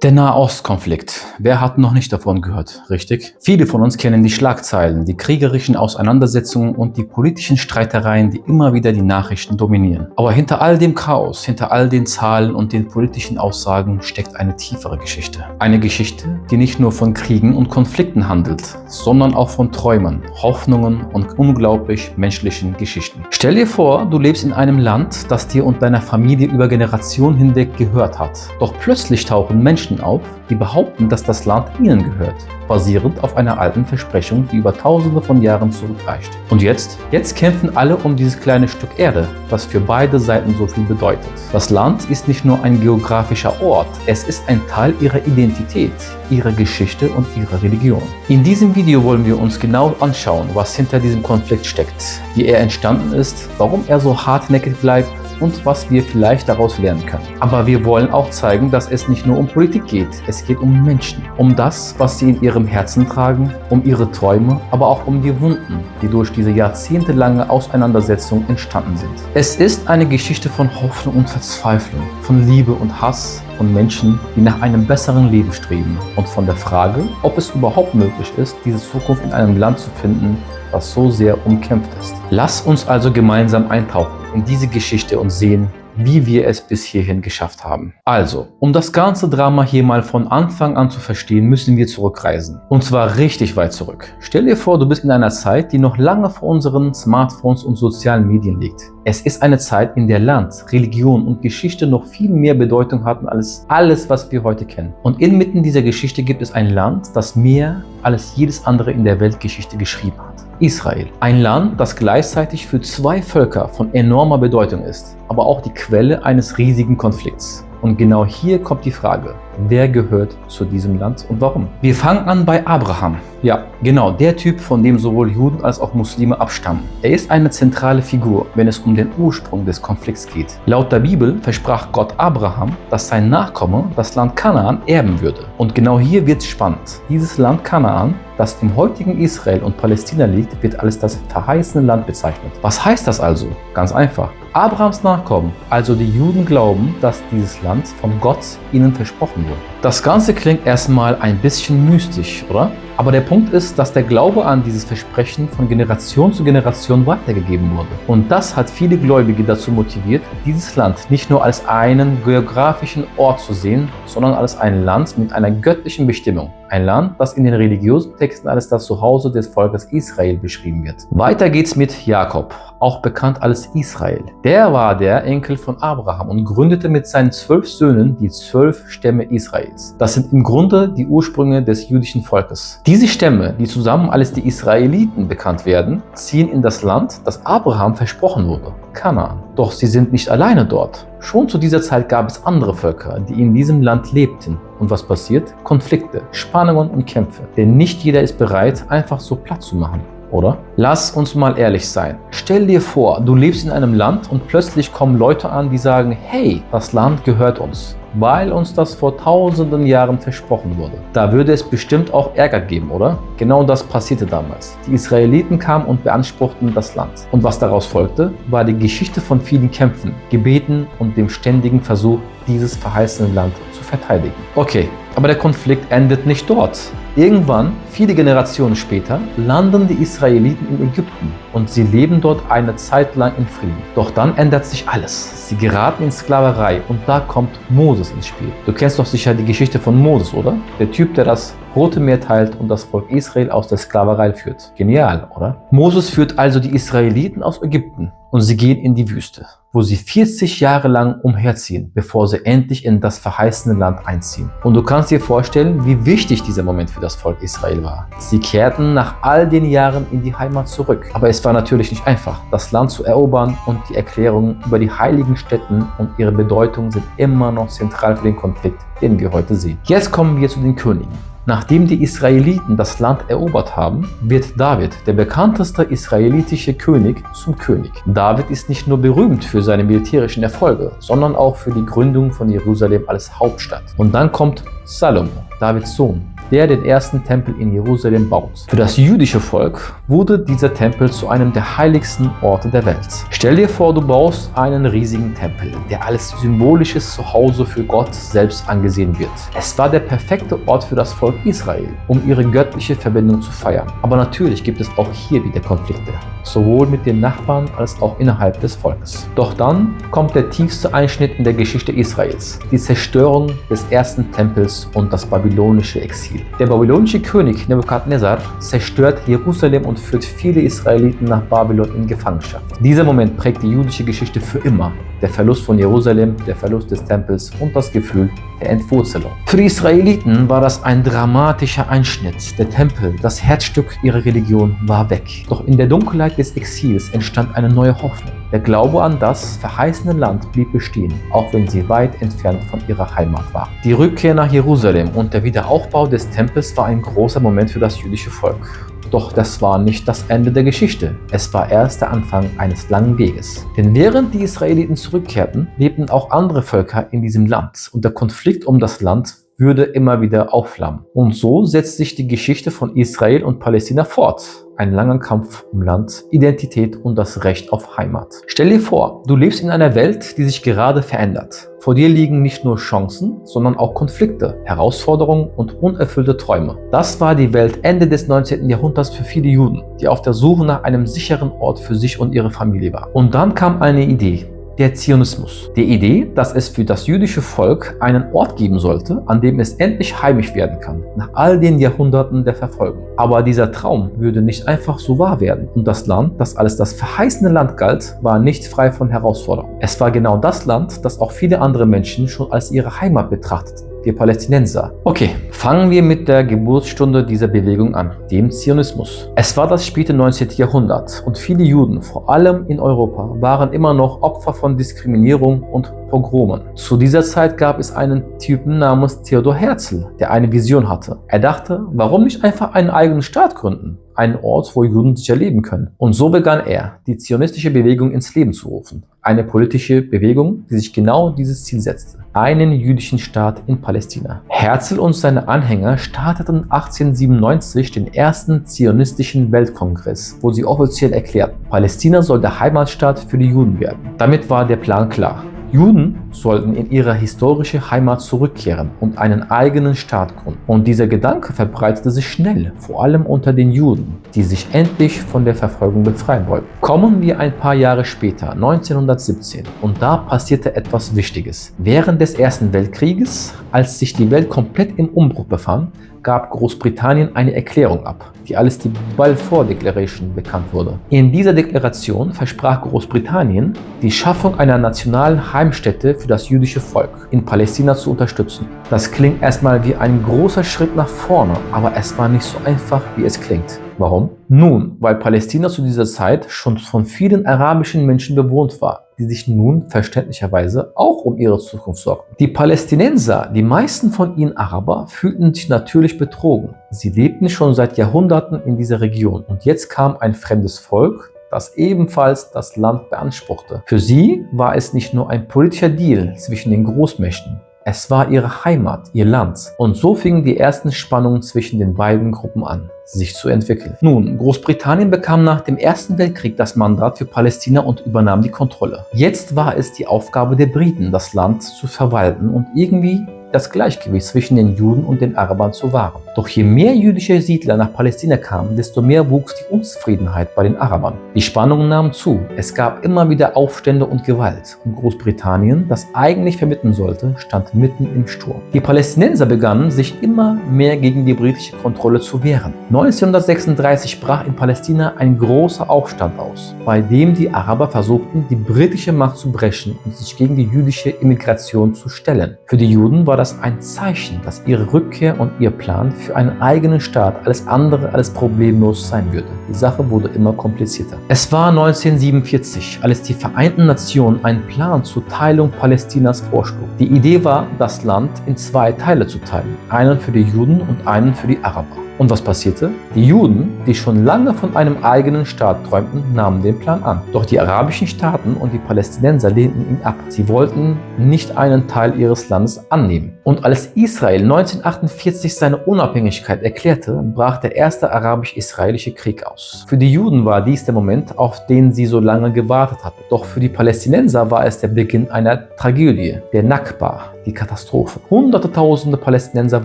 Der Nahostkonflikt. Wer hat noch nicht davon gehört, richtig? Viele von uns kennen die Schlagzeilen, die kriegerischen Auseinandersetzungen und die politischen Streitereien, die immer wieder die Nachrichten dominieren. Aber hinter all dem Chaos, hinter all den Zahlen und den politischen Aussagen steckt eine tiefere Geschichte. Eine Geschichte, die nicht nur von Kriegen und Konflikten handelt, sondern auch von Träumen, Hoffnungen und unglaublich menschlichen Geschichten. Stell dir vor, du lebst in einem Land, das dir und deiner Familie über Generationen hinweg gehört hat. Doch plötzlich tauchen Menschen auf, die behaupten, dass das Land ihnen gehört, basierend auf einer alten Versprechung, die über Tausende von Jahren zurückreicht. Und jetzt? Jetzt kämpfen alle um dieses kleine Stück Erde, das für beide Seiten so viel bedeutet. Das Land ist nicht nur ein geografischer Ort, es ist ein Teil ihrer Identität, ihrer Geschichte und ihrer Religion. In diesem Video wollen wir uns genau anschauen, was hinter diesem Konflikt steckt, wie er entstanden ist, warum er so hartnäckig bleibt und was wir vielleicht daraus lernen können. Aber wir wollen auch zeigen, dass es nicht nur um Politik geht, es geht um Menschen, um das, was sie in ihrem Herzen tragen, um ihre Träume, aber auch um die Wunden, die durch diese jahrzehntelange Auseinandersetzung entstanden sind. Es ist eine Geschichte von Hoffnung und Verzweiflung, von Liebe und Hass, von Menschen, die nach einem besseren Leben streben und von der Frage, ob es überhaupt möglich ist, diese Zukunft in einem Land zu finden, das so sehr umkämpft ist. Lass uns also gemeinsam eintauchen in diese Geschichte und sehen, wie wir es bis hierhin geschafft haben. Also, um das ganze Drama hier mal von Anfang an zu verstehen, müssen wir zurückreisen. Und zwar richtig weit zurück. Stell dir vor, du bist in einer Zeit, die noch lange vor unseren Smartphones und sozialen Medien liegt. Es ist eine Zeit, in der Land, Religion und Geschichte noch viel mehr Bedeutung hatten als alles, was wir heute kennen. Und inmitten dieser Geschichte gibt es ein Land, das mehr als jedes andere in der Weltgeschichte geschrieben hat. Israel. Ein Land, das gleichzeitig für zwei Völker von enormer Bedeutung ist, aber auch die Quelle eines riesigen Konflikts. Und genau hier kommt die Frage, wer gehört zu diesem Land und warum? Wir fangen an bei Abraham. Ja, genau, der Typ, von dem sowohl Juden als auch Muslime abstammen. Er ist eine zentrale Figur, wenn es um den Ursprung des Konflikts geht. Laut der Bibel versprach Gott Abraham, dass sein Nachkomme das Land Kanaan erben würde. Und genau hier wird es spannend. Dieses Land Kanaan, das im heutigen Israel und Palästina liegt, wird als das verheißene Land bezeichnet. Was heißt das also? Ganz einfach. Abrahams Nachkommen, also die Juden, glauben, dass dieses Land von Gott ihnen versprochen wurde. Das Ganze klingt erstmal ein bisschen mystisch, oder? Aber der Punkt ist, dass der Glaube an dieses Versprechen von Generation zu Generation weitergegeben wurde. Und das hat viele Gläubige dazu motiviert, dieses Land nicht nur als einen geografischen Ort zu sehen, sondern als ein Land mit einer göttlichen Bestimmung. Ein Land, das in den religiösen Texten als das Zuhause des Volkes Israel beschrieben wird. Weiter geht's mit Jakob, auch bekannt als Israel. Der war der Enkel von Abraham und gründete mit seinen 12 Söhnen die 12 Stämme Israels. Das sind im Grunde die Ursprünge des jüdischen Volkes. Diese Stämme, die zusammen als die Israeliten bekannt werden, ziehen in das Land, das Abraham versprochen wurde, Kanaan. Doch sie sind nicht alleine dort. Schon zu dieser Zeit gab es andere Völker, die in diesem Land lebten. Und was passiert? Konflikte, Spannungen und Kämpfe. Denn nicht jeder ist bereit, einfach so Platz zu machen. Oder? Lass uns mal ehrlich sein. Stell dir vor, du lebst in einem Land und plötzlich kommen Leute an, die sagen, hey, das Land gehört uns, weil uns das vor tausenden Jahren versprochen wurde. Da würde es bestimmt auch Ärger geben, oder? Genau das passierte damals. Die Israeliten kamen und beanspruchten das Land. Und was daraus folgte, war die Geschichte von vielen Kämpfen, Gebeten und dem ständigen Versuch, dieses verheißene Land zu verteidigen. Okay, aber der Konflikt endet nicht dort. Irgendwann, viele Generationen später, landen die Israeliten in Ägypten und sie leben dort eine Zeit lang in Frieden. Doch dann ändert sich alles. Sie geraten in Sklaverei und da kommt Moses ins Spiel. Du kennst doch sicher die Geschichte von Moses, oder? Der Typ, der das Rote Meer teilt und das Volk Israel aus der Sklaverei führt. Genial, oder? Moses führt also die Israeliten aus Ägypten und sie gehen in die Wüste, wo sie 40 Jahre lang umherziehen, bevor sie endlich in das verheißene Land einziehen. Und du kannst dir vorstellen, wie wichtig dieser Moment für das Volk Israel war. Sie kehrten nach all den Jahren in die Heimat zurück. Aber es war natürlich nicht einfach, das Land zu erobern und die Erklärungen über die heiligen Stätten und ihre Bedeutung sind immer noch zentral für den Konflikt, den wir heute sehen. Jetzt kommen wir zu den Königen. Nachdem die Israeliten das Land erobert haben, wird David, der bekannteste israelitische König, zum König. David ist nicht nur berühmt für seine militärischen Erfolge, sondern auch für die Gründung von Jerusalem als Hauptstadt. Und dann kommt Salomo, Davids Sohn. der den ersten Tempel in Jerusalem baut. Für das jüdische Volk wurde dieser Tempel zu einem der heiligsten Orte der Welt. Stell dir vor, du baust einen riesigen Tempel, der als symbolisches Zuhause für Gott selbst angesehen wird. Es war der perfekte Ort für das Volk Israel, um ihre göttliche Verbindung zu feiern. Aber natürlich gibt es auch hier wieder Konflikte, sowohl mit den Nachbarn als auch innerhalb des Volkes. Doch dann kommt der tiefste Einschnitt in der Geschichte Israels, die Zerstörung des ersten Tempels und das babylonische Exil. Der babylonische König Nebukadnezar zerstört Jerusalem und führt viele Israeliten nach Babylon in Gefangenschaft. Dieser Moment prägt die jüdische Geschichte für immer. Der Verlust von Jerusalem, der Verlust des Tempels und das Gefühl der Entwurzelung. Für die Israeliten war das ein dramatischer Einschnitt. Der Tempel, das Herzstück ihrer Religion, war weg. Doch in der Dunkelheit des Exils entstand eine neue Hoffnung. Der Glaube an das verheißene Land blieb bestehen, auch wenn sie weit entfernt von ihrer Heimat war. Die Rückkehr nach Jerusalem und der Wiederaufbau des Tempels war ein großer Moment für das jüdische Volk. Doch das war nicht das Ende der Geschichte. Es war erst der Anfang eines langen Weges. Denn während die Israeliten zurückkehrten, lebten auch andere Völker in diesem Land und der Konflikt um das Land würde immer wieder aufflammen. Und so setzt sich die Geschichte von Israel und Palästina fort. Ein langer Kampf um Land, Identität und das Recht auf Heimat. Stell dir vor, du lebst in einer Welt, die sich gerade verändert. Vor dir liegen nicht nur Chancen, sondern auch Konflikte, Herausforderungen und unerfüllte Träume. Das war die Welt Ende des 19. Jahrhunderts für viele Juden, die auf der Suche nach einem sicheren Ort für sich und ihre Familie waren. Und dann kam eine Idee. Der Zionismus. Die Idee, dass es für das jüdische Volk einen Ort geben sollte, an dem es endlich heimisch werden kann, nach all den Jahrhunderten der Verfolgung. Aber dieser Traum würde nicht einfach so wahr werden. Und das Land, das als das verheißene Land galt, war nicht frei von Herausforderungen. Es war genau das Land, das auch viele andere Menschen schon als ihre Heimat betrachteten. Die Palästinenser. Okay, fangen wir mit der Geburtsstunde dieser Bewegung an, dem Zionismus. Es war das späte 19. Jahrhundert und viele Juden, vor allem in Europa, waren immer noch Opfer von Diskriminierung und Pogromen. Zu dieser Zeit gab es einen Typen namens Theodor Herzl, der eine Vision hatte. Er dachte, warum nicht einfach einen eigenen Staat gründen? Einen Ort, wo Juden sicher leben können. Und so begann er, die zionistische Bewegung ins Leben zu rufen. Eine politische Bewegung, die sich genau dieses Ziel setzte. Einen jüdischen Staat in Palästina. Herzl und seine Anhänger starteten 1897 den ersten zionistischen Weltkongress, wo sie offiziell erklärten, Palästina soll der Heimatstaat für die Juden werden. Damit war der Plan klar. Juden sollten in ihre historische Heimat zurückkehren und einen eigenen Staat gründen. Und dieser Gedanke verbreitete sich schnell, vor allem unter den Juden, die sich endlich von der Verfolgung befreien wollten. Kommen wir ein paar Jahre später, 1917, und da passierte etwas Wichtiges. Während des Ersten Weltkrieges, als sich die Welt komplett im Umbruch befand, gab Großbritannien eine Erklärung ab, die als die Balfour Declaration bekannt wurde. In dieser Deklaration versprach Großbritannien, die Schaffung einer nationalen Heimstätte für das jüdische Volk in Palästina zu unterstützen. Das klingt erstmal wie ein großer Schritt nach vorne, aber es war nicht so einfach, wie es klingt. Warum? Nun, weil Palästina zu dieser Zeit schon von vielen arabischen Menschen bewohnt war, die sich nun verständlicherweise auch um ihre Zukunft sorgten. Die Palästinenser, die meisten von ihnen Araber, fühlten sich natürlich betrogen. Sie lebten schon seit Jahrhunderten in dieser Region und jetzt kam ein fremdes Volk, das ebenfalls das Land beanspruchte. Für sie war es nicht nur ein politischer Deal zwischen den Großmächten. Es war ihre Heimat, ihr Land. Und so fingen die ersten Spannungen zwischen den beiden Gruppen an, sich zu entwickeln. Nun, Großbritannien bekam nach dem Ersten Weltkrieg das Mandat für Palästina und übernahm die Kontrolle. Jetzt war es die Aufgabe der Briten, das Land zu verwalten und irgendwie das Gleichgewicht zwischen den Juden und den Arabern zu wahren. Doch je mehr jüdische Siedler nach Palästina kamen, desto mehr wuchs die Unzufriedenheit bei den Arabern. Die Spannungen nahmen zu. Es gab immer wieder Aufstände und Gewalt. Und Großbritannien, das eigentlich vermitteln sollte, stand mitten im Sturm. Die Palästinenser begannen, sich immer mehr gegen die britische Kontrolle zu wehren. 1936 brach in Palästina ein großer Aufstand aus, bei dem die Araber versuchten, die britische Macht zu brechen und sich gegen die jüdische Immigration zu stellen. Für die Juden war das ein Zeichen, dass ihre Rückkehr und ihr Plan für einen eigenen Staat alles andere als problemlos sein würde. Die Sache wurde immer komplizierter. Es war 1947, als die Vereinten Nationen einen Plan zur Teilung Palästinas vorschlug. Die Idee war, das Land in zwei Teile zu teilen, einen für die Juden und einen für die Araber. Und was passierte? Die Juden, die schon lange von einem eigenen Staat träumten, nahmen den Plan an. Doch die arabischen Staaten und die Palästinenser lehnten ihn ab. Sie wollten nicht einen Teil ihres Landes annehmen. Und als Israel 1948 seine Unabhängigkeit erklärte, brach der erste arabisch-israelische Krieg aus. Für die Juden war dies der Moment, auf den sie so lange gewartet hatten. Doch für die Palästinenser war es der Beginn einer Tragödie, der Nakba, die Katastrophe. Hunderte Tausende Palästinenser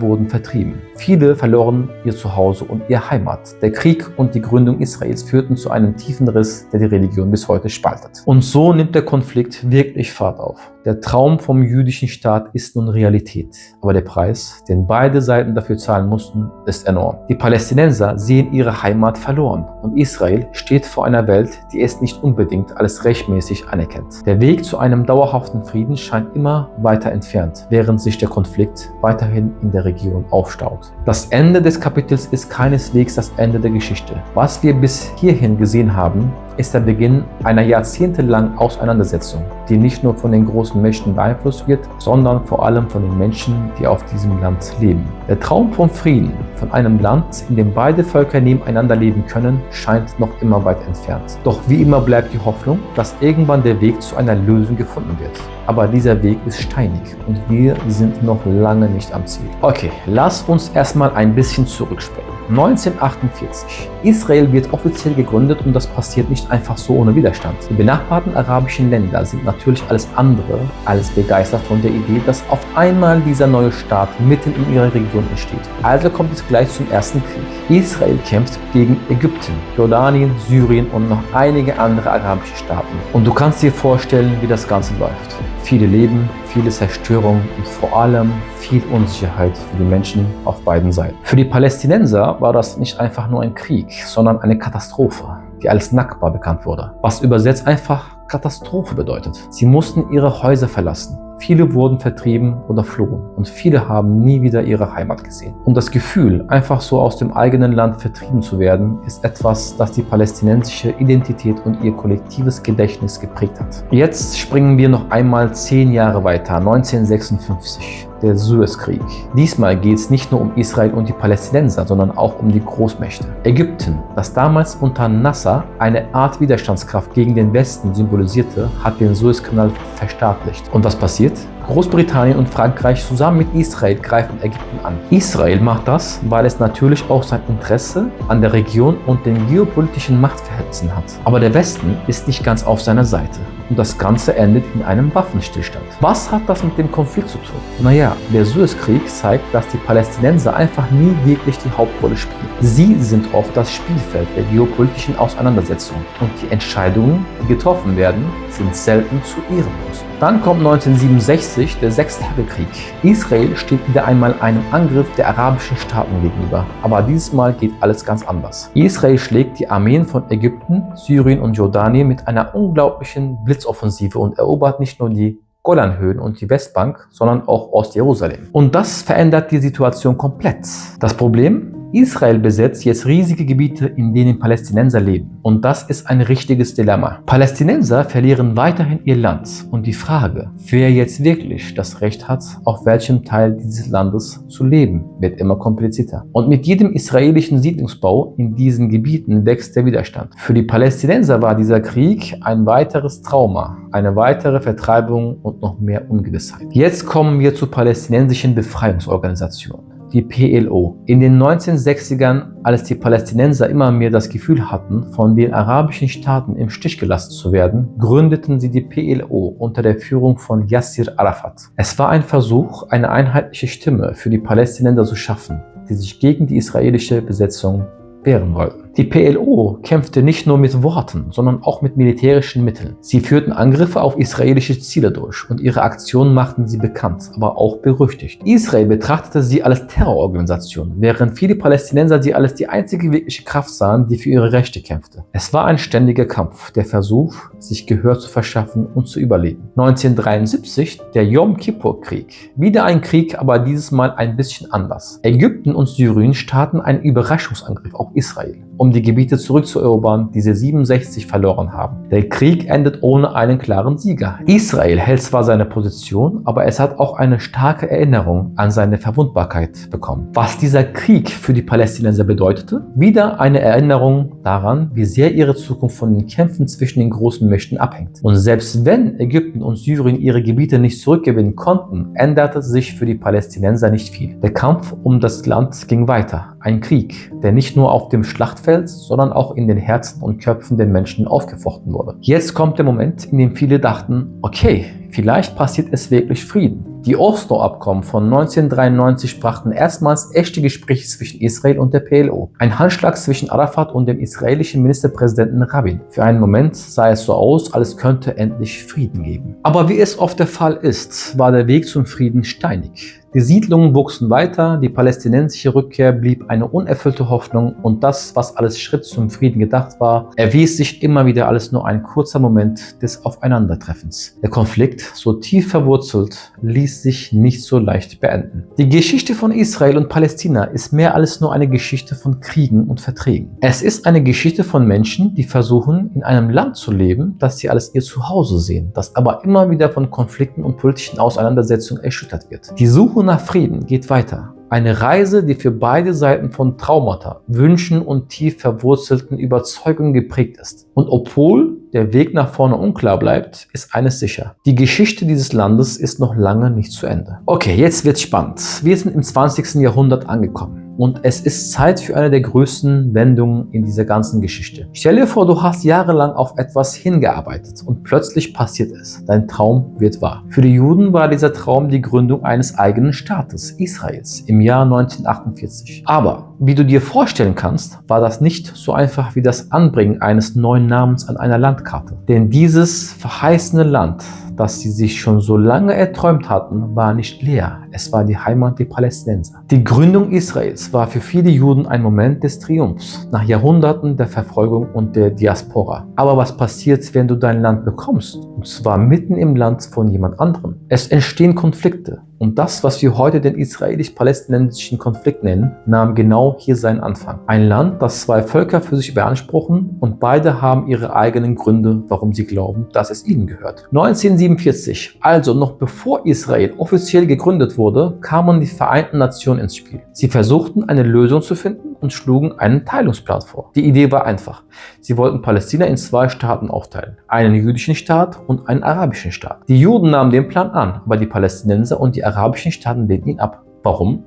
wurden vertrieben. Viele verloren ihr Zuhause und ihre Heimat. Der Krieg und die Gründung Israels führten zu einem tiefen Riss, der die Religion bis heute spaltet. Und so nimmt der Konflikt wirklich Fahrt auf. Der Traum vom jüdischen Staat ist nun Realität. Aber der Preis, den beide Seiten dafür zahlen mussten, ist enorm. Die Palästinenser sehen ihre Heimat verloren und Israel steht vor einer Welt, die es nicht unbedingt als rechtmäßig anerkennt. Der Weg zu einem dauerhaften Frieden scheint immer weiter entfernt, während sich der Konflikt weiterhin in der Region aufstaut. Das Ende des Kapitels ist keineswegs das Ende der Geschichte. Was wir bis hierhin gesehen haben, ist der Beginn einer jahrzehntelangen Auseinandersetzung, die nicht nur von den großen Mächten beeinflusst wird, sondern vor allem von den Menschen, die auf diesem Land leben. Der Traum vom Frieden, von einem Land, in dem beide Völker nebeneinander leben können, scheint noch immer weit entfernt. Doch wie immer bleibt die Hoffnung, dass irgendwann der Weg zu einer Lösung gefunden wird. Aber dieser Weg ist steinig und wir sind noch lange nicht am Ziel. Okay, lass uns erstmal ein bisschen zurückspringen. 1948. Israel wird offiziell gegründet und das passiert nicht einfach so ohne Widerstand. Die benachbarten arabischen Länder sind natürlich alles andere als begeistert von der Idee, dass auf einmal dieser neue Staat mitten in ihrer Region entsteht. Also kommt es gleich zum ersten Krieg. Israel kämpft gegen Ägypten, Jordanien, Syrien und noch einige andere arabische Staaten. Und du kannst dir vorstellen, wie das Ganze läuft. Viele Leben, viele Zerstörung und vor allem viel Unsicherheit für die Menschen auf beiden Seiten. Für die Palästinenser war das nicht einfach nur ein Krieg, sondern eine Katastrophe, die als Nakba bekannt wurde, was übersetzt einfach Katastrophe bedeutet. Sie mussten ihre Häuser verlassen. Viele wurden vertrieben oder flohen und viele haben nie wieder ihre Heimat gesehen. Und das Gefühl, einfach so aus dem eigenen Land vertrieben zu werden, ist etwas, das die palästinensische Identität und ihr kollektives Gedächtnis geprägt hat. Jetzt springen wir noch einmal 10 Jahre weiter, 1956. Der Suezkrieg. Diesmal geht es nicht nur um Israel und die Palästinenser, sondern auch um die Großmächte. Ägypten, das damals unter Nasser eine Art Widerstandskraft gegen den Westen symbolisierte, hat den Suezkanal verstaatlicht. Und was passiert? Großbritannien und Frankreich zusammen mit Israel greifen Ägypten an. Israel macht das, weil es natürlich auch sein Interesse an der Region und den geopolitischen Machtverhältnissen hat. Aber der Westen ist nicht ganz auf seiner Seite. Und das Ganze endet in einem Waffenstillstand. Was hat das mit dem Konflikt zu tun? Naja, der Suezkrieg zeigt, dass die Palästinenser einfach nie wirklich die Hauptrolle spielen. Sie sind oft das Spielfeld der geopolitischen Auseinandersetzung. Und die Entscheidungen, die getroffen werden, sind selten zu ihren Gunsten. Dann kommt 1967 der Sechstagekrieg. Israel steht wieder einmal einem Angriff der arabischen Staaten gegenüber. Aber dieses Mal geht alles ganz anders. Israel schlägt die Armeen von Ägypten, Syrien und Jordanien mit einer unglaublichen Blitzoffensive und erobert nicht nur die Golanhöhen und die Westbank, sondern auch Ostjerusalem. Und das verändert die Situation komplett. Das Problem? Israel besetzt jetzt riesige Gebiete, in denen Palästinenser leben. Und das ist ein richtiges Dilemma. Palästinenser verlieren weiterhin ihr Land. Und die Frage, wer jetzt wirklich das Recht hat, auf welchem Teil dieses Landes zu leben, wird immer komplizierter. Und mit jedem israelischen Siedlungsbau in diesen Gebieten wächst der Widerstand. Für die Palästinenser war dieser Krieg ein weiteres Trauma, eine weitere Vertreibung und noch mehr Ungewissheit. Jetzt kommen wir zur palästinensischen Befreiungsorganisation. Die PLO. In den 1960ern, als die Palästinenser immer mehr das Gefühl hatten, von den arabischen Staaten im Stich gelassen zu werden, gründeten sie die PLO unter der Führung von Yasser Arafat. Es war ein Versuch, eine einheitliche Stimme für die Palästinenser zu schaffen, die sich gegen die israelische Besetzung wehren wollten. Die PLO kämpfte nicht nur mit Worten, sondern auch mit militärischen Mitteln. Sie führten Angriffe auf israelische Ziele durch und ihre Aktionen machten sie bekannt, aber auch berüchtigt. Israel betrachtete sie als Terrororganisation, während viele Palästinenser sie als die einzige wirkliche Kraft sahen, die für ihre Rechte kämpfte. Es war ein ständiger Kampf, der Versuch, sich Gehör zu verschaffen und zu überleben. 1973 der Yom Kippur-Krieg. Wieder ein Krieg, aber dieses Mal ein bisschen anders. Ägypten und Syrien starten einen Überraschungsangriff auf Israel. um die Gebiete zurückzuerobern, die sie 67 verloren haben. Der Krieg endet ohne einen klaren Sieger. Israel hält zwar seine Position, aber es hat auch eine starke Erinnerung an seine Verwundbarkeit bekommen. Was dieser Krieg für die Palästinenser bedeutete? Wieder eine Erinnerung daran, wie sehr ihre Zukunft von den Kämpfen zwischen den großen Mächten abhängt. Und selbst wenn Ägypten und Syrien ihre Gebiete nicht zurückgewinnen konnten, änderte sich für die Palästinenser nicht viel. Der Kampf um das Land ging weiter. Ein Krieg, der nicht nur auf dem Schlachtfeld, sondern auch in den Herzen und Köpfen der Menschen aufgefochten wurde. Jetzt kommt der Moment, in dem viele dachten, okay, vielleicht passiert es wirklich Frieden. Die Oslo-Abkommen von 1993 brachten erstmals echte Gespräche zwischen Israel und der PLO. Ein Handschlag zwischen Arafat und dem israelischen Ministerpräsidenten Rabin. Für einen Moment sah es so aus, als könnte endlich Frieden geben. Aber wie es oft der Fall ist, war der Weg zum Frieden steinig. Die Siedlungen wuchsen weiter, die palästinensische Rückkehr blieb eine unerfüllte Hoffnung und das, was als Schritt zum Frieden gedacht war, erwies sich immer wieder als nur ein kurzer Moment des Aufeinandertreffens. Der Konflikt, so tief verwurzelt, ließ sich nicht so leicht beenden. Die Geschichte von Israel und Palästina ist mehr als nur eine Geschichte von Kriegen und Verträgen. Es ist eine Geschichte von Menschen, die versuchen, in einem Land zu leben, das sie als ihr Zuhause sehen, das aber immer wieder von Konflikten und politischen Auseinandersetzungen erschüttert wird. Die Suche nach Frieden geht weiter. Eine Reise, die für beide Seiten von Traumata, Wünschen und tief verwurzelten Überzeugungen geprägt ist. Und obwohl der Weg nach vorne unklar bleibt, ist eines sicher. Die Geschichte dieses Landes ist noch lange nicht zu Ende. Okay, jetzt wird's spannend. Wir sind im 20. Jahrhundert angekommen. Und es ist Zeit für eine der größten Wendungen in dieser ganzen Geschichte. Stell dir vor, du hast jahrelang auf etwas hingearbeitet und plötzlich passiert es. Dein Traum wird wahr. Für die Juden war dieser Traum die Gründung eines eigenen Staates, Israels, im Jahr 1948. Aber, wie du dir vorstellen kannst, war das nicht so einfach wie das Anbringen eines neuen Namens an einer Landkarte. Denn dieses verheißene Land, das sie sich schon so lange erträumt hatten, war nicht leer. Es war die Heimat der Palästinenser. Die Gründung Israels war für viele Juden ein Moment des Triumphs, nach Jahrhunderten der Verfolgung und der Diaspora. Aber was passiert, wenn du dein Land bekommst? Und zwar mitten im Land von jemand anderem. Es entstehen Konflikte. Und das, was wir heute den israelisch-palästinensischen Konflikt nennen, nahm genau hier seinen Anfang. Ein Land, das zwei Völker für sich beanspruchen und beide haben ihre eigenen Gründe, warum sie glauben, dass es ihnen gehört. 1947, also noch bevor Israel offiziell gegründet wurde, kamen die Vereinten Nationen ins Spiel. Sie versuchten, eine Lösung zu finden und schlugen einen Teilungsplan vor. Die Idee war einfach. Sie wollten Palästina in zwei Staaten aufteilen. Einen jüdischen Staat und einen arabischen Staat. Die Juden nahmen den Plan an, aber die Palästinenser und die arabischen Staaten lehnten ihn ab. Warum?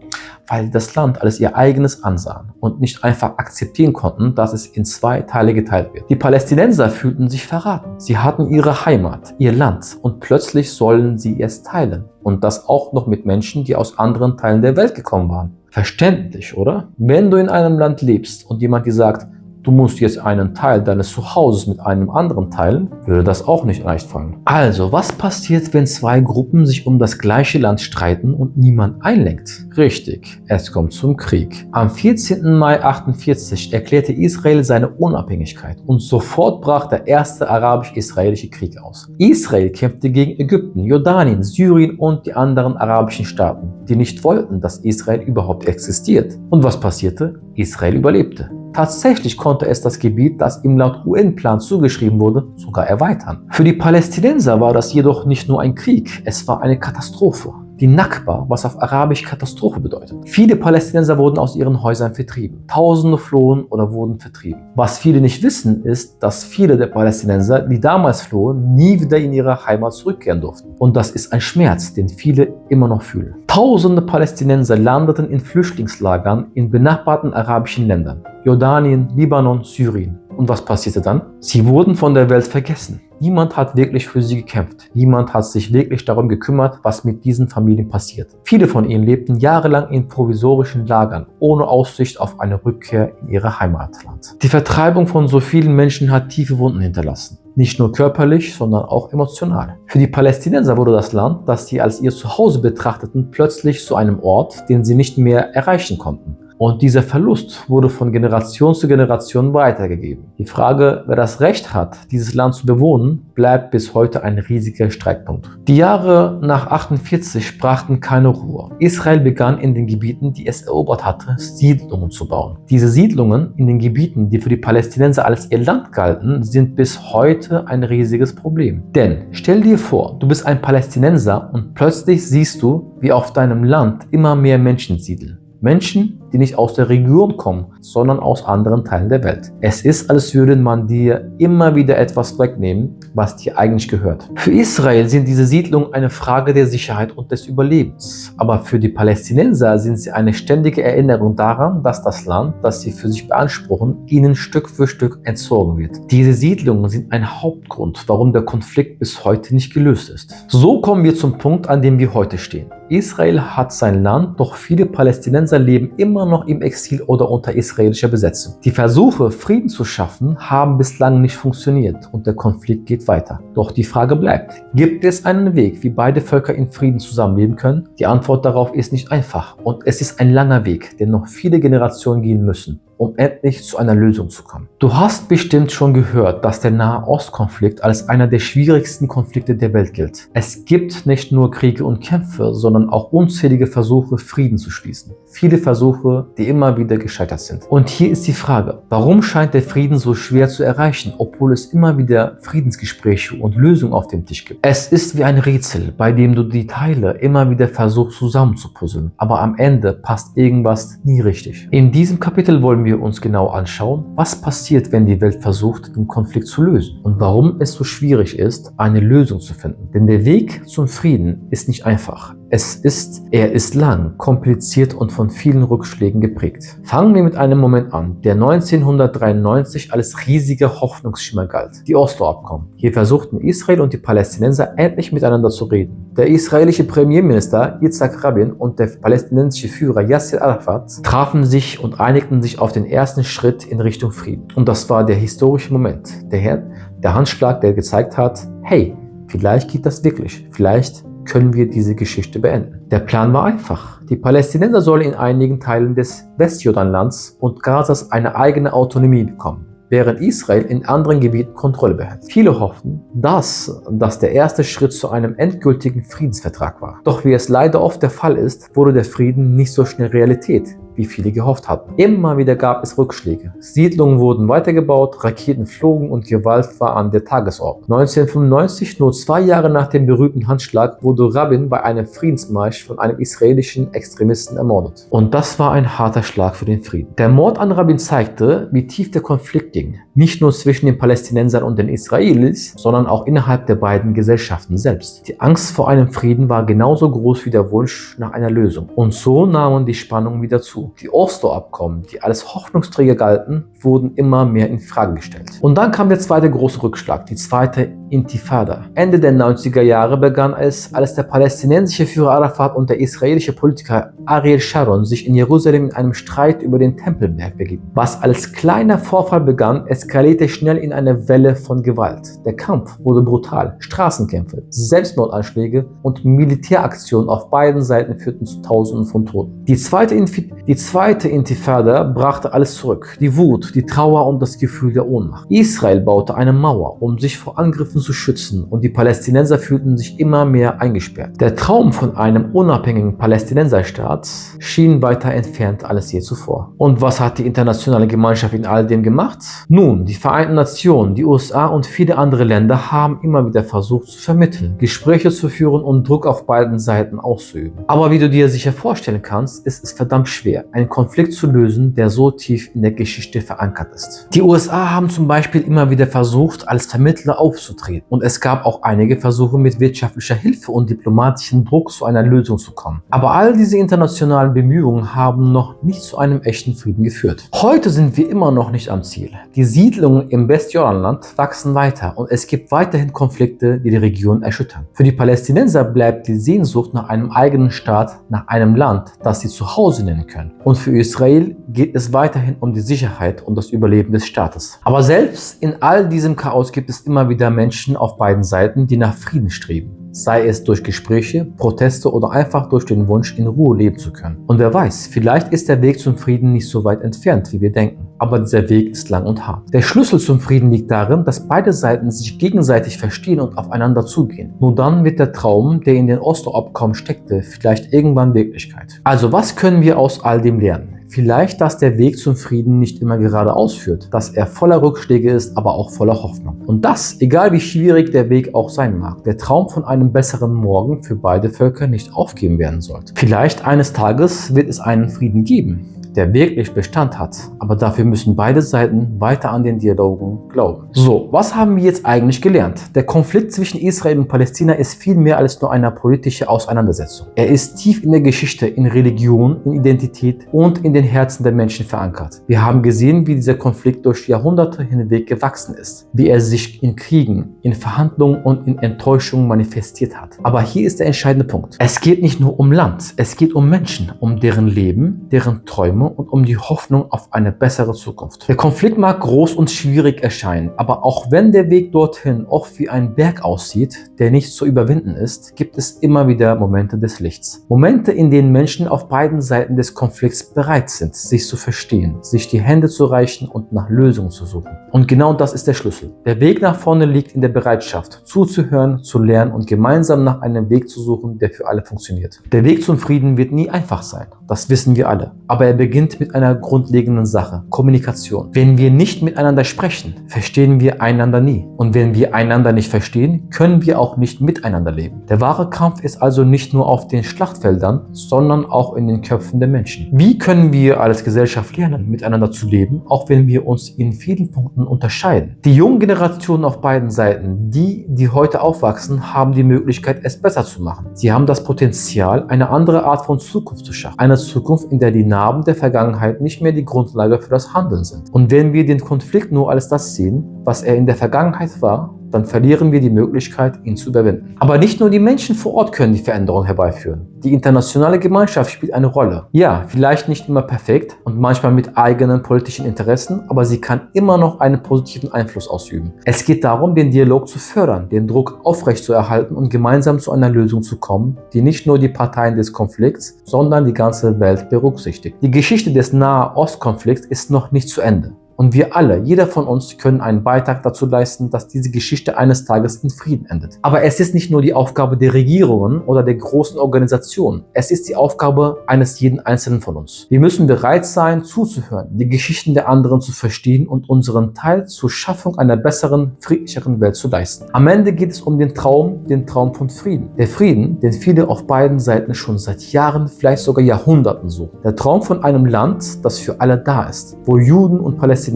Weil sie das Land als ihr eigenes ansahen und nicht einfach akzeptieren konnten, dass es in zwei Teile geteilt wird. Die Palästinenser fühlten sich verraten. Sie hatten ihre Heimat, ihr Land und plötzlich sollen sie es teilen. Und das auch noch mit Menschen, die aus anderen Teilen der Welt gekommen waren. Verständlich, oder? Wenn du in einem Land lebst und jemand dir sagt, du musst jetzt einen Teil deines Zuhauses mit einem anderen teilen, würde das auch nicht leicht fallen. Also, was passiert, wenn zwei Gruppen sich um das gleiche Land streiten und niemand einlenkt? Richtig, es kommt zum Krieg. Am 14. Mai 1948 erklärte Israel seine Unabhängigkeit und sofort brach der erste arabisch-israelische Krieg aus. Israel kämpfte gegen Ägypten, Jordanien, Syrien und die anderen arabischen Staaten, die nicht wollten, dass Israel überhaupt existiert. Und was passierte? Israel überlebte. Tatsächlich konnte es das Gebiet, das ihm laut UN-Plan zugeschrieben wurde, sogar erweitern. Für die Palästinenser war das jedoch nicht nur ein Krieg, es war eine Katastrophe. Die Nakba, was auf Arabisch Katastrophe bedeutet. Viele Palästinenser wurden aus ihren Häusern vertrieben. Tausende flohen oder wurden vertrieben. Was viele nicht wissen, ist, dass viele der Palästinenser, die damals flohen, nie wieder in ihre Heimat zurückkehren durften. Und das ist ein Schmerz, den viele immer noch fühlen. Tausende Palästinenser landeten in Flüchtlingslagern in benachbarten arabischen Ländern. Jordanien, Libanon, Syrien. Und was passierte dann? Sie wurden von der Welt vergessen. Niemand hat wirklich für sie gekämpft. Niemand hat sich wirklich darum gekümmert, was mit diesen Familien passiert. Viele von ihnen lebten jahrelang in provisorischen Lagern, ohne Aussicht auf eine Rückkehr in ihr Heimatland. Die Vertreibung von so vielen Menschen hat tiefe Wunden hinterlassen. Nicht nur körperlich, sondern auch emotional. Für die Palästinenser wurde das Land, das sie als ihr Zuhause betrachteten, plötzlich zu einem Ort, den sie nicht mehr erreichen konnten. Und dieser Verlust wurde von Generation zu Generation weitergegeben. Die Frage, wer das Recht hat, dieses Land zu bewohnen, bleibt bis heute ein riesiger Streitpunkt. Die Jahre nach 48 brachten keine Ruhe. Israel begann in den Gebieten, die es erobert hatte, Siedlungen zu bauen. Diese Siedlungen in den Gebieten, die für die Palästinenser als ihr Land galten, sind bis heute ein riesiges Problem. Denn stell dir vor, du bist ein Palästinenser und plötzlich siehst du, wie auf deinem Land immer mehr Menschen siedeln. Menschen, die nicht aus der Region kommen, sondern aus anderen Teilen der Welt. Es ist, als würde man dir immer wieder etwas wegnehmen, was dir eigentlich gehört. Für Israel sind diese Siedlungen eine Frage der Sicherheit und des Überlebens. Aber für die Palästinenser sind sie eine ständige Erinnerung daran, dass das Land, das sie für sich beanspruchen, ihnen Stück für Stück entzogen wird. Diese Siedlungen sind ein Hauptgrund, warum der Konflikt bis heute nicht gelöst ist. So kommen wir zum Punkt, an dem wir heute stehen. Israel hat sein Land, doch viele Palästinenser leben immer noch im Exil oder unter israelischer Besetzung. Die Versuche, Frieden zu schaffen, haben bislang nicht funktioniert und der Konflikt geht weiter. Doch die Frage bleibt, gibt es einen Weg, wie beide Völker in Frieden zusammenleben können? Die Antwort darauf ist nicht einfach und es ist ein langer Weg, den noch viele Generationen gehen müssen, um endlich zu einer Lösung zu kommen. Du hast bestimmt schon gehört, dass der Nahost-Konflikt als einer der schwierigsten Konflikte der Welt gilt. Es gibt nicht nur Kriege und Kämpfe, sondern auch unzählige Versuche, Frieden zu schließen. Viele Versuche, die immer wieder gescheitert sind. Und hier ist die Frage, warum scheint der Frieden so schwer zu erreichen, obwohl es immer wieder Friedensgespräche und Lösungen auf dem Tisch gibt? Es ist wie ein Rätsel, bei dem du die Teile immer wieder versuchst zusammenzupuzzeln, aber am Ende passt irgendwas nie richtig. In diesem Kapitel wollen wir uns genau anschauen, was passiert, wenn die Welt versucht, den Konflikt zu lösen und warum es so schwierig ist, eine Lösung zu finden. Denn der Weg zum Frieden ist nicht einfach. Er ist lang, kompliziert und von vielen Rückschlägen geprägt. Fangen wir mit einem Moment an, der 1993 als riesiger Hoffnungsschimmer galt. Die Oslo-Abkommen. Hier versuchten Israel und die Palästinenser endlich miteinander zu reden. Der israelische Premierminister Yitzhak Rabin und der palästinensische Führer Yasser Arafat trafen sich und einigten sich auf den ersten Schritt in Richtung Frieden. Und das war der historische Moment. Der Handschlag, der gezeigt hat, hey, vielleicht geht das wirklich. Vielleicht können wir diese Geschichte beenden. Der Plan war einfach. Die Palästinenser sollen in einigen Teilen des Westjordanlands und Gazas eine eigene Autonomie bekommen, während Israel in anderen Gebieten Kontrolle behält. Viele hofften, dass das der erste Schritt zu einem endgültigen Friedensvertrag war. Doch wie es leider oft der Fall ist, wurde der Frieden nicht so schnell Realität, wie viele gehofft hatten. Immer wieder gab es Rückschläge. Siedlungen wurden weitergebaut, Raketen flogen und Gewalt war an der Tagesordnung. 1995, nur 2 Jahre nach dem berühmten Handschlag, wurde Rabin bei einem Friedensmarsch von einem israelischen Extremisten ermordet. Und das war ein harter Schlag für den Frieden. Der Mord an Rabin zeigte, wie tief der Konflikt ging. Nicht nur zwischen den Palästinensern und den Israelis, sondern auch innerhalb der beiden Gesellschaften selbst. Die Angst vor einem Frieden war genauso groß wie der Wunsch nach einer Lösung. Und so nahmen die Spannungen wieder zu. Die Oslo-Abkommen, die als Hoffnungsträger galten, wurden immer mehr in Frage gestellt. Und dann kam der zweite große Rückschlag, die zweite Intifada. Ende der 90er Jahre begann es, als der palästinensische Führer Arafat und der israelische Politiker Ariel Sharon sich in Jerusalem in einem Streit über den Tempelberg begeben. Was als kleiner Vorfall begann, eskalierte schnell in eine Welle von Gewalt. Der Kampf wurde brutal. Straßenkämpfe, Selbstmordanschläge und Militäraktionen auf beiden Seiten führten zu Tausenden von Toten. Die zweite Intifada brachte alles zurück. Die Wut, die Trauer und das Gefühl der Ohnmacht. Israel baute eine Mauer, um sich vor Angriffen zu schützen, und die Palästinenser fühlten sich immer mehr eingesperrt. Der Traum von einem unabhängigen Palästinenserstaat schien weiter entfernt als je zuvor. Und was hat die internationale Gemeinschaft in all dem gemacht? Nun, die Vereinten Nationen, die USA und viele andere Länder haben immer wieder versucht zu vermitteln, Gespräche zu führen und Druck auf beiden Seiten auszuüben. Aber wie du dir sicher vorstellen kannst, ist es verdammt schwer, einen Konflikt zu lösen, der so tief in der Geschichte verankert ist. Die USA haben zum Beispiel immer wieder versucht, als Vermittler aufzutreten. Und es gab auch einige Versuche, mit wirtschaftlicher Hilfe und diplomatischem Druck zu einer Lösung zu kommen. Aber all diese internationalen Bemühungen haben noch nicht zu einem echten Frieden geführt. Heute sind wir immer noch nicht am Ziel. Die Siedlungen im Westjordanland wachsen weiter und es gibt weiterhin Konflikte, die die Region erschüttern. Für die Palästinenser bleibt die Sehnsucht nach einem eigenen Staat, nach einem Land, das sie zu Hause nennen können. Und für Israel geht es weiterhin um die Sicherheit und das Überleben des Staates. Aber selbst in all diesem Chaos gibt es immer wieder Menschen auf beiden Seiten, die nach Frieden streben. sei es durch Gespräche, Proteste oder einfach durch den Wunsch, in Ruhe leben zu können. Und wer weiß, vielleicht ist der Weg zum Frieden nicht so weit entfernt, wie wir denken. Aber dieser Weg ist lang und hart. Der Schlüssel zum Frieden liegt darin, dass beide Seiten sich gegenseitig verstehen und aufeinander zugehen. Nur dann wird der Traum, der in den Oslo-Abkommen steckte, vielleicht irgendwann Wirklichkeit. Also was können wir aus all dem lernen? Vielleicht, dass der Weg zum Frieden nicht immer geradeaus führt, dass er voller Rückschläge ist, aber auch voller Hoffnung. Und das, egal wie schwierig der Weg auch sein mag, der Traum von einem besseren Morgen für beide Völker nicht aufgeben werden sollte. Vielleicht eines Tages wird es einen Frieden geben, der wirklich Bestand hat, aber dafür müssen beide Seiten weiter an den Dialogen glauben. So, was haben wir jetzt eigentlich gelernt? Der Konflikt zwischen Israel und Palästina ist viel mehr als nur eine politische Auseinandersetzung. Er ist tief in der Geschichte, in Religion, in Identität und in den Herzen der Menschen verankert. Wir haben gesehen, wie dieser Konflikt durch Jahrhunderte hinweg gewachsen ist, wie er sich in Kriegen, in Verhandlungen und in Enttäuschungen manifestiert hat. Aber hier ist der entscheidende Punkt. Es geht nicht nur um Land, es geht um Menschen, um deren Leben, deren Träume und um die Hoffnung auf eine bessere Zukunft. Der Konflikt mag groß und schwierig erscheinen, aber auch wenn der Weg dorthin oft wie ein Berg aussieht, der nicht zu überwinden ist, gibt es immer wieder Momente des Lichts. Momente, in denen Menschen auf beiden Seiten des Konflikts bereit sind, sich zu verstehen, sich die Hände zu reichen und nach Lösungen zu suchen. Und genau das ist der Schlüssel. Der Weg nach vorne liegt in der Bereitschaft, zuzuhören, zu lernen und gemeinsam nach einem Weg zu suchen, der für alle funktioniert. Der Weg zum Frieden wird nie einfach sein, das wissen wir alle, aber er beginnt mit einer grundlegenden Sache: Kommunikation. Wenn wir nicht miteinander sprechen, verstehen wir einander nie. Und wenn wir einander nicht verstehen, können wir auch nicht miteinander leben. Der wahre Kampf ist also nicht nur auf den Schlachtfeldern, sondern auch in den Köpfen der Menschen. Wie können wir als Gesellschaft lernen, miteinander zu leben, auch wenn wir uns in vielen Punkten unterscheiden? Die jungen Generationen auf beiden Seiten, die heute aufwachsen, haben die Möglichkeit, es besser zu machen. Sie haben das Potenzial, eine andere Art von Zukunft zu schaffen. Eine Zukunft, in der die Narben der Vergangenheit nicht mehr die Grundlage für das Handeln sind. Und wenn wir den Konflikt nur als das sehen, was er in der Vergangenheit war, dann verlieren wir die Möglichkeit, ihn zu überwinden. Aber nicht nur die Menschen vor Ort können die Veränderung herbeiführen. Die internationale Gemeinschaft spielt eine Rolle. Ja, vielleicht nicht immer perfekt und manchmal mit eigenen politischen Interessen, aber sie kann immer noch einen positiven Einfluss ausüben. Es geht darum, den Dialog zu fördern, den Druck aufrechtzuerhalten und gemeinsam zu einer Lösung zu kommen, die nicht nur die Parteien des Konflikts, sondern die ganze Welt berücksichtigt. Die Geschichte des Nahe-Ost-Konflikts ist noch nicht zu Ende. Und wir alle, jeder von uns, können einen Beitrag dazu leisten, dass diese Geschichte eines Tages in Frieden endet. Aber es ist nicht nur die Aufgabe der Regierungen oder der großen Organisationen. Es ist die Aufgabe eines jeden Einzelnen von uns. Wir müssen bereit sein, zuzuhören, die Geschichten der anderen zu verstehen und unseren Teil zur Schaffung einer besseren, friedlicheren Welt zu leisten. Am Ende geht es um den Traum von Frieden. Der Frieden, den viele auf beiden Seiten schon seit Jahren, vielleicht sogar Jahrhunderten suchen. Der Traum von einem Land, das für alle da ist, wo Juden und Palästinenser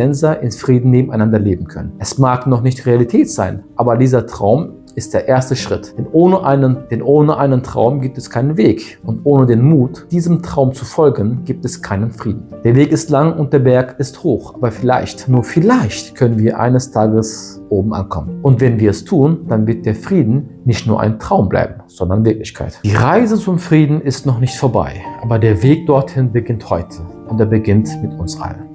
in Frieden nebeneinander leben können. Es mag noch nicht Realität sein, aber dieser Traum ist der erste Schritt. Denn ohne einen Traum gibt es keinen Weg. Und ohne den Mut, diesem Traum zu folgen, gibt es keinen Frieden. Der Weg ist lang und der Berg ist hoch. Aber vielleicht, nur vielleicht, können wir eines Tages oben ankommen. Und wenn wir es tun, dann wird der Frieden nicht nur ein Traum bleiben, sondern Wirklichkeit. Die Reise zum Frieden ist noch nicht vorbei. Aber der Weg dorthin beginnt heute. Und er beginnt mit uns allen.